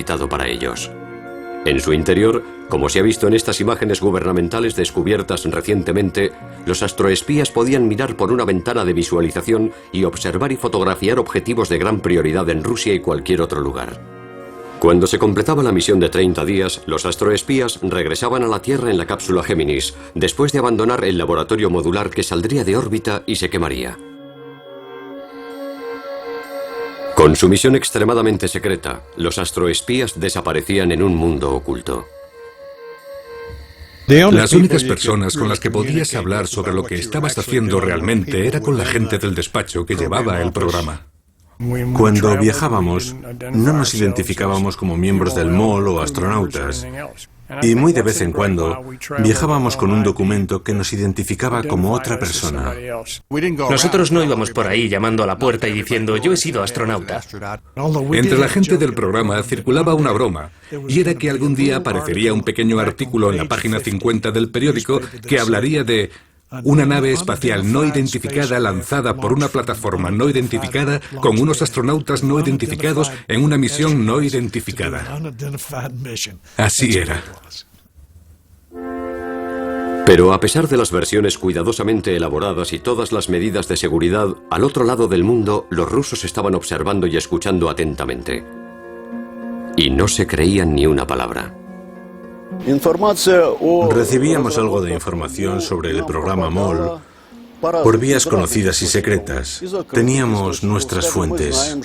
habitado para ellos. En su interior, como se ha visto en estas imágenes gubernamentales descubiertas recientemente, los astroespías podían mirar por una ventana de visualización y observar y fotografiar objetivos de gran prioridad en Rusia y cualquier otro lugar. Cuando se completaba la misión de 30 días, los astroespías regresaban a la Tierra en la cápsula Géminis, después de abandonar el laboratorio modular que saldría de órbita y se quemaría. Con su misión extremadamente secreta, los astroespías desaparecían en un mundo oculto. Las únicas personas con las que podías hablar sobre lo que estabas haciendo realmente era con la gente del despacho que llevaba el programa. Cuando viajábamos, no nos identificábamos como miembros del MOL o astronautas. Y muy de vez en cuando viajábamos con un documento que nos identificaba como otra persona. Nosotros no íbamos por ahí llamando a la puerta y diciendo yo he sido astronauta. Entre la gente del programa circulaba una broma, y era que algún día aparecería un pequeño artículo en la página 50 del periódico que hablaría de una nave espacial no identificada lanzada por una plataforma no identificada con unos astronautas no identificados en una misión no identificada. Así era. Pero a pesar de las versiones cuidadosamente elaboradas y todas las medidas de seguridad, al otro lado del mundo, los rusos estaban observando y escuchando atentamente. Y no se creían ni una palabra. Recibíamos algo de información sobre el programa MOL por vías conocidas y secretas. Teníamos nuestras fuentes.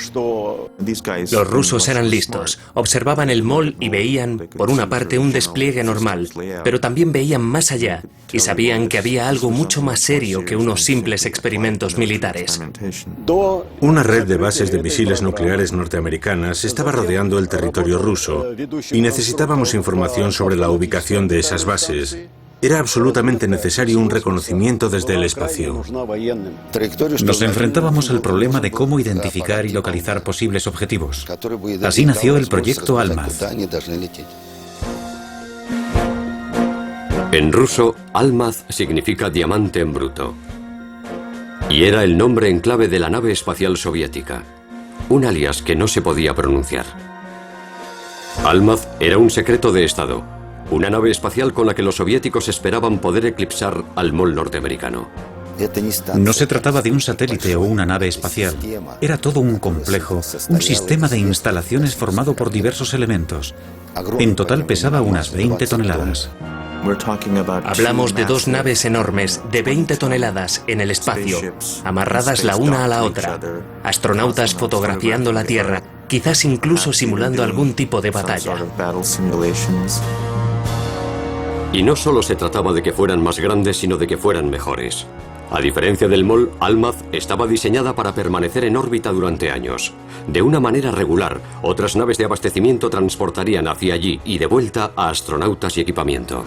Los rusos eran listos. Observaban el MOL y veían, por una parte, un despliegue normal, pero también veían más allá y sabían que había algo mucho más serio que unos simples experimentos militares. Una red de bases de misiles nucleares norteamericanas estaba rodeando el territorio ruso y necesitábamos información sobre la ubicación de esas bases. Era absolutamente necesario un reconocimiento desde el espacio. Nos enfrentábamos al problema de cómo identificar y localizar posibles objetivos. Así nació el proyecto Almaz. En ruso, Almaz significa diamante en bruto. Y era el nombre en clave de la nave espacial soviética, un alias que no se podía pronunciar. Almaz era un secreto de Estado, una nave espacial con la que los soviéticos esperaban poder eclipsar al MOL norteamericano. No se trataba de un satélite o una nave espacial. Era todo un complejo, un sistema de instalaciones formado por diversos elementos. En total pesaba unas 20 toneladas. Hablamos de dos naves enormes de 20 toneladas en el espacio, amarradas la una a la otra, astronautas fotografiando la Tierra, quizás incluso simulando algún tipo de batalla. Y no solo se trataba de que fueran más grandes, sino de que fueran mejores. A diferencia del MOL, Almaz estaba diseñada para permanecer en órbita durante años. De una manera regular, otras naves de abastecimiento transportarían hacia allí y de vuelta a astronautas y equipamiento.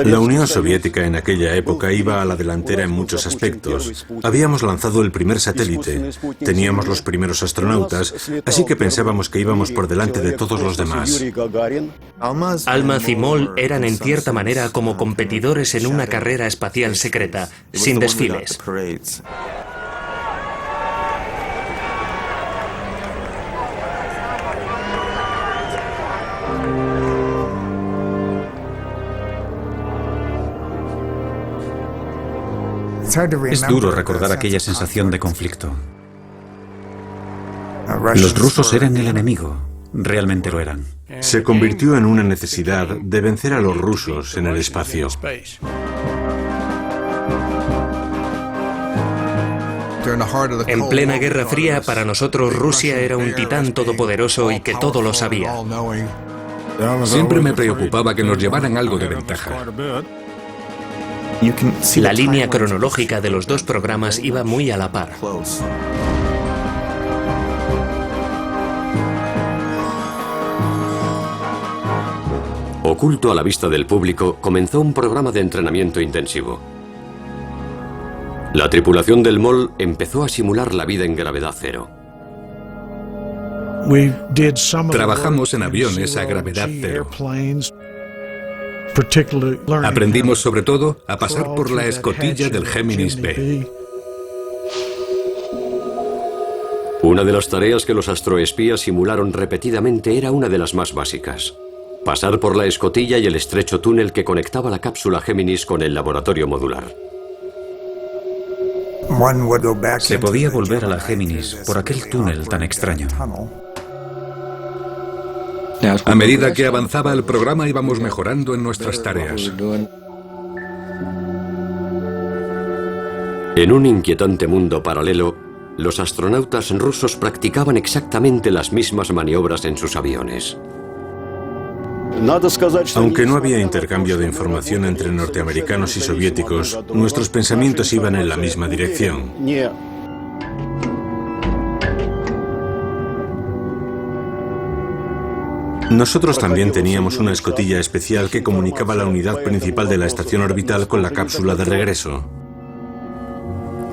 La Unión Soviética en aquella época iba a la delantera en muchos aspectos. Habíamos lanzado el primer satélite, teníamos los primeros astronautas, así que pensábamos que íbamos por delante de todos los demás. Almaz y MOL eran en cierta manera como competidores en una carrera espacial secreta, sin desfiles. Es duro recordar aquella sensación de conflicto. Los rusos eran el enemigo, realmente lo eran. Se convirtió en una necesidad de vencer a los rusos en el espacio. En plena Guerra Fría, para nosotros Rusia era un titán todopoderoso y que todo lo sabía. Siempre me preocupaba que nos llevaran algo de ventaja. La línea cronológica de los dos programas iba muy a la par. Oculto a la vista del público, comenzó un programa de entrenamiento intensivo. La tripulación del MOL empezó a simular la vida en gravedad cero. Trabajamos en aviones a gravedad cero. Aprendimos sobre todo a pasar por la escotilla del Géminis B. Una de las tareas que los astroespías simularon repetidamente era una de las más básicas: pasar por la escotilla y el estrecho túnel que conectaba la cápsula Géminis con el laboratorio modular. Se podía volver a la Géminis por aquel túnel tan extraño. A medida que avanzaba el programa íbamos mejorando en nuestras tareas. En un inquietante mundo paralelo, los astronautas rusos practicaban exactamente las mismas maniobras en sus aviones. Aunque no había intercambio de información entre norteamericanos y soviéticos, nuestros pensamientos iban en la misma dirección. Nosotros también teníamos una escotilla especial que comunicaba la unidad principal de la estación orbital con la cápsula de regreso.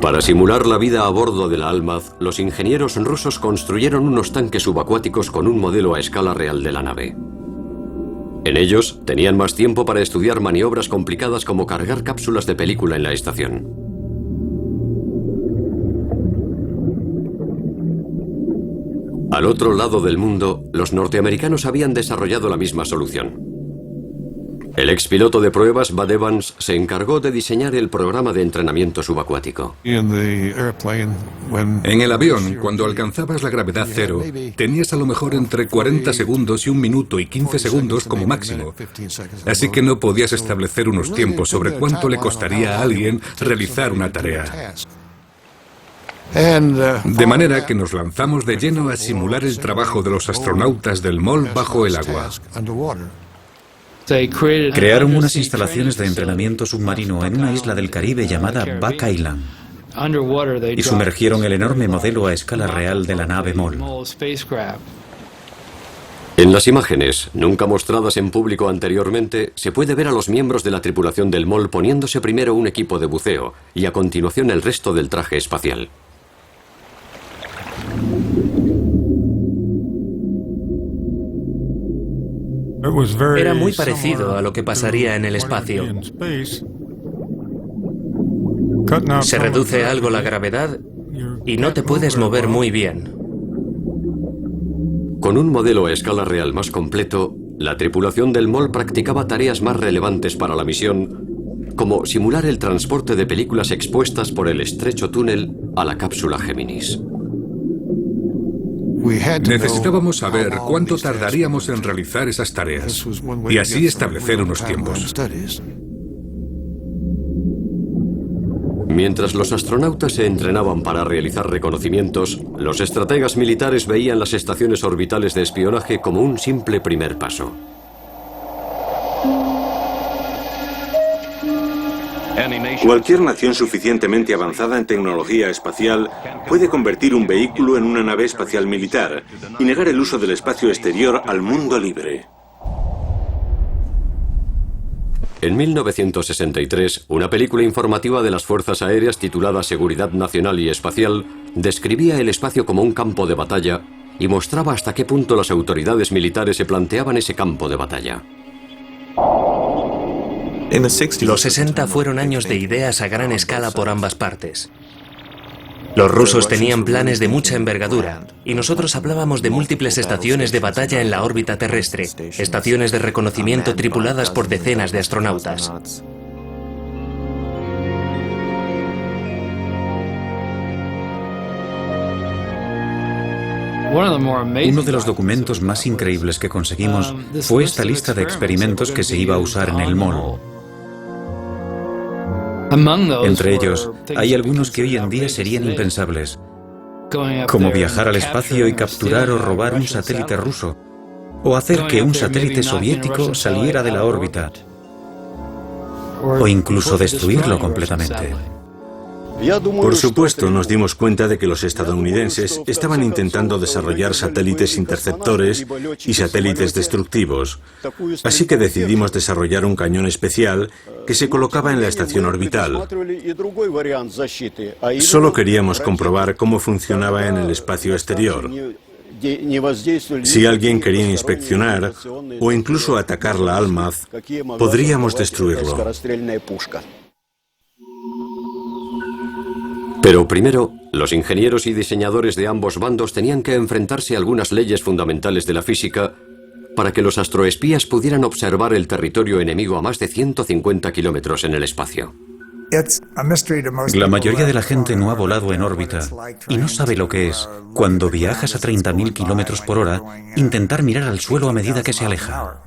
Para simular la vida a bordo de la Almaz, los ingenieros rusos construyeron unos tanques subacuáticos con un modelo a escala real de la nave. En ellos tenían más tiempo para estudiar maniobras complicadas como cargar cápsulas de película en la estación. Al otro lado del mundo, los norteamericanos habían desarrollado la misma solución. El expiloto de pruebas, Bud Evans, se encargó de diseñar el programa de entrenamiento subacuático. En el avión, cuando alcanzabas la gravedad cero, tenías a lo mejor entre 40 segundos y 1 minuto y 15 segundos como máximo. Así que no podías establecer unos tiempos sobre cuánto le costaría a alguien realizar una tarea. De manera que nos lanzamos de lleno a simular el trabajo de los astronautas del MOL bajo el agua. Crearon unas instalaciones de entrenamiento submarino en una isla del Caribe llamada Buck Island y sumergieron el enorme modelo a escala real de la nave MOL. En las imágenes, nunca mostradas en público anteriormente, se puede ver a los miembros de la tripulación del MOL poniéndose primero un equipo de buceo y a continuación el resto del traje espacial. Era muy parecido a lo que pasaría en el espacio. Se reduce algo la gravedad y no te puedes mover muy bien. Con un modelo a escala real más completo, la tripulación del MOL practicaba tareas más relevantes para la misión, como simular el transporte de películas expuestas por el estrecho túnel a la cápsula Géminis. Necesitábamos saber cuánto tardaríamos en realizar esas tareas y así establecer unos tiempos. Mientras los astronautas se entrenaban para realizar reconocimientos, los estrategas militares veían las estaciones orbitales de espionaje como un simple primer paso. Cualquier nación suficientemente avanzada en tecnología espacial puede convertir un vehículo en una nave espacial militar y negar el uso del espacio exterior al mundo libre. En 1963, una película informativa de las Fuerzas Aéreas titulada Seguridad Nacional y Espacial describía el espacio como un campo de batalla y mostraba hasta qué punto las autoridades militares se planteaban ese campo de batalla. Los 60 fueron años de ideas a gran escala por ambas partes. Los rusos tenían planes de mucha envergadura y nosotros hablábamos de múltiples estaciones de batalla en la órbita terrestre, estaciones de reconocimiento tripuladas por decenas de astronautas. Uno de los documentos más increíbles que conseguimos fue esta lista de experimentos que se iba a usar en el MOL. Entre ellos, hay algunos que hoy en día serían impensables, como viajar al espacio y capturar o robar un satélite ruso, o hacer que un satélite soviético saliera de la órbita, o incluso destruirlo completamente. Por supuesto, nos dimos cuenta de que los estadounidenses estaban intentando desarrollar satélites interceptores y satélites destructivos, así que decidimos desarrollar un cañón especial que se colocaba en la estación orbital. Solo queríamos comprobar cómo funcionaba en el espacio exterior. Si alguien quería inspeccionar o incluso atacar la Almaz, podríamos destruirlo. Pero primero, los ingenieros y diseñadores de ambos bandos tenían que enfrentarse a algunas leyes fundamentales de la física para que los astroespías pudieran observar el territorio enemigo a más de 150 kilómetros en el espacio. La mayoría de la gente no ha volado en órbita y no sabe lo que es, cuando viajas a 30.000 kilómetros por hora, intentar mirar al suelo a medida que se aleja.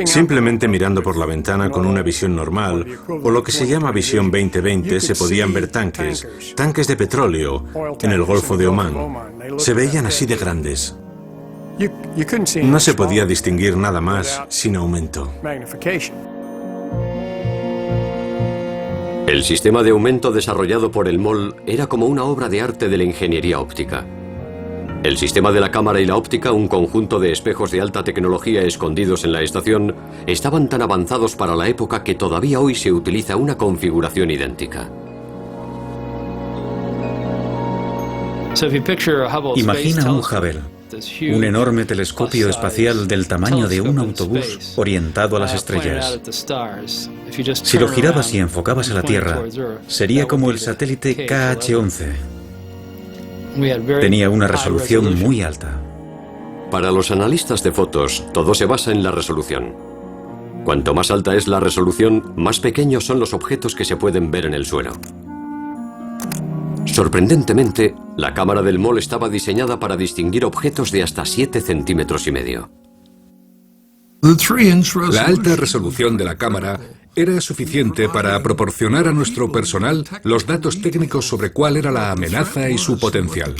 Simplemente mirando por la ventana con una visión normal, o lo que se llama visión 2020, se podían ver tanques de petróleo en el Golfo de Omán. Se veían así de grandes. No se podía distinguir nada más sin aumento. El sistema de aumento desarrollado por el MOL era como una obra de arte de la ingeniería óptica. El sistema de la cámara y la óptica, un conjunto de espejos de alta tecnología escondidos en la estación, estaban tan avanzados para la época que todavía hoy se utiliza una configuración idéntica. Imagina un Hubble, un enorme telescopio espacial del tamaño de un autobús orientado a las estrellas. Si lo girabas y enfocabas a la Tierra, sería como el satélite KH-11. Tenía una resolución muy alta. Para los analistas de fotos, todo se basa en la resolución. Cuanto más alta es la resolución, más pequeños son los objetos que se pueden ver en el suelo. Sorprendentemente, la cámara del MOL estaba diseñada para distinguir objetos de hasta 7,5 centímetros. La alta resolución de la cámara era suficiente para proporcionar a nuestro personal los datos técnicos sobre cuál era la amenaza y su potencial.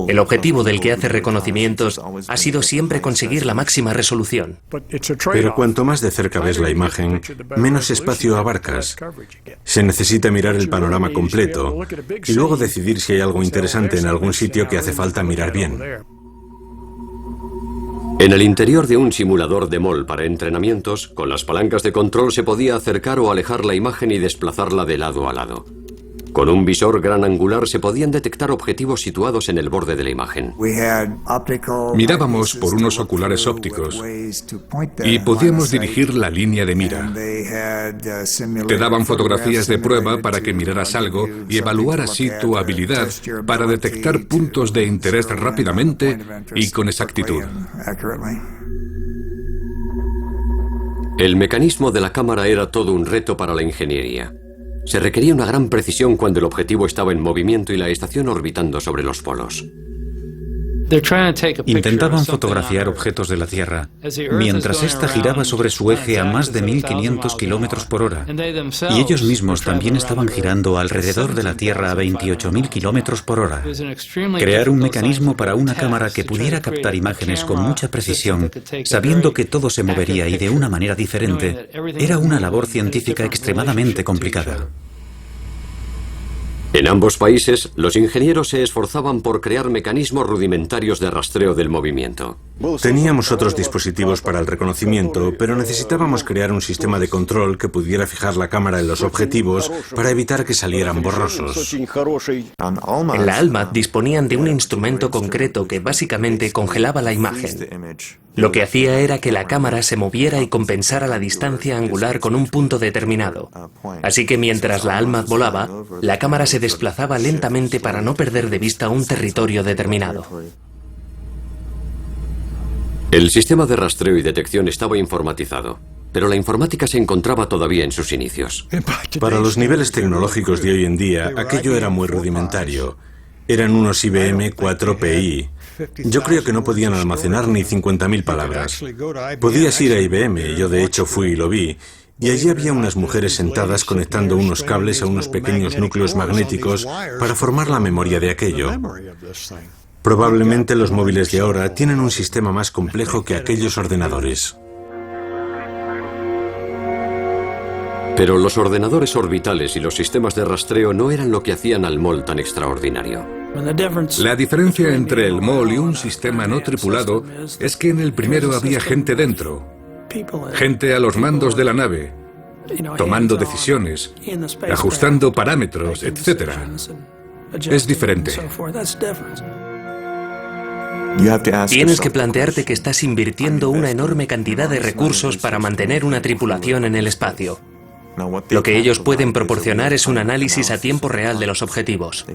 El objetivo del que hace reconocimientos ha sido siempre conseguir la máxima resolución. Pero cuanto más de cerca ves la imagen, menos espacio abarcas. Se necesita mirar el panorama completo y luego decidir si hay algo interesante en algún sitio que hace falta mirar bien. En el interior de un simulador de MOL para entrenamientos, con las palancas de control se podía acercar o alejar la imagen y desplazarla de lado a lado. Con un visor gran angular se podían detectar objetivos situados en el borde de la imagen. Mirábamos por unos oculares ópticos y podíamos dirigir la línea de mira. Te daban fotografías de prueba para que miraras algo y evaluar así tu habilidad para detectar puntos de interés rápidamente y con exactitud. El mecanismo de la cámara era todo un reto para la ingeniería. Se requería una gran precisión cuando el objetivo estaba en movimiento y la estación orbitando sobre los polos. Intentaban fotografiar objetos de la Tierra, mientras ésta giraba sobre su eje a más de 1.500 kilómetros por hora. Y ellos mismos también estaban girando alrededor de la Tierra a 28.000 kilómetros por hora. Crear un mecanismo para una cámara que pudiera captar imágenes con mucha precisión, sabiendo que todo se movería y de una manera diferente, era una labor científica extremadamente complicada. En ambos países, los ingenieros se esforzaban por crear mecanismos rudimentarios de rastreo del movimiento. Teníamos otros dispositivos para el reconocimiento, pero necesitábamos crear un sistema de control que pudiera fijar la cámara en los objetivos para evitar que salieran borrosos. En la Almaz disponían de un instrumento concreto que básicamente congelaba la imagen. Lo que hacía era que la cámara se moviera y compensara la distancia angular con un punto determinado. Así que mientras la Almaz volaba, la cámara se desplazaba lentamente para no perder de vista un territorio determinado. El sistema de rastreo y detección estaba informatizado, pero la informática se encontraba todavía en sus inicios. Para los niveles tecnológicos de hoy en día, aquello era muy rudimentario. Eran unos IBM 4PI. Yo creo que no podían almacenar ni 50.000 palabras. Podías ir a IBM, yo de hecho fui y lo vi, y allí había unas mujeres sentadas conectando unos cables a unos pequeños núcleos magnéticos para formar la memoria de aquello. Probablemente los móviles de ahora tienen un sistema más complejo que aquellos ordenadores. Pero los ordenadores orbitales y los sistemas de rastreo no eran lo que hacían al MOL tan extraordinario. La diferencia entre el MOL y un sistema no tripulado es que en el primero había gente dentro, gente a los mandos de la nave, tomando decisiones, ajustando parámetros, etc. Es diferente. Tienes que plantearte que estás invirtiendo una enorme cantidad de recursos para mantener una tripulación en el espacio. Lo que ellos pueden proporcionar es un análisis a tiempo real de los objetivos.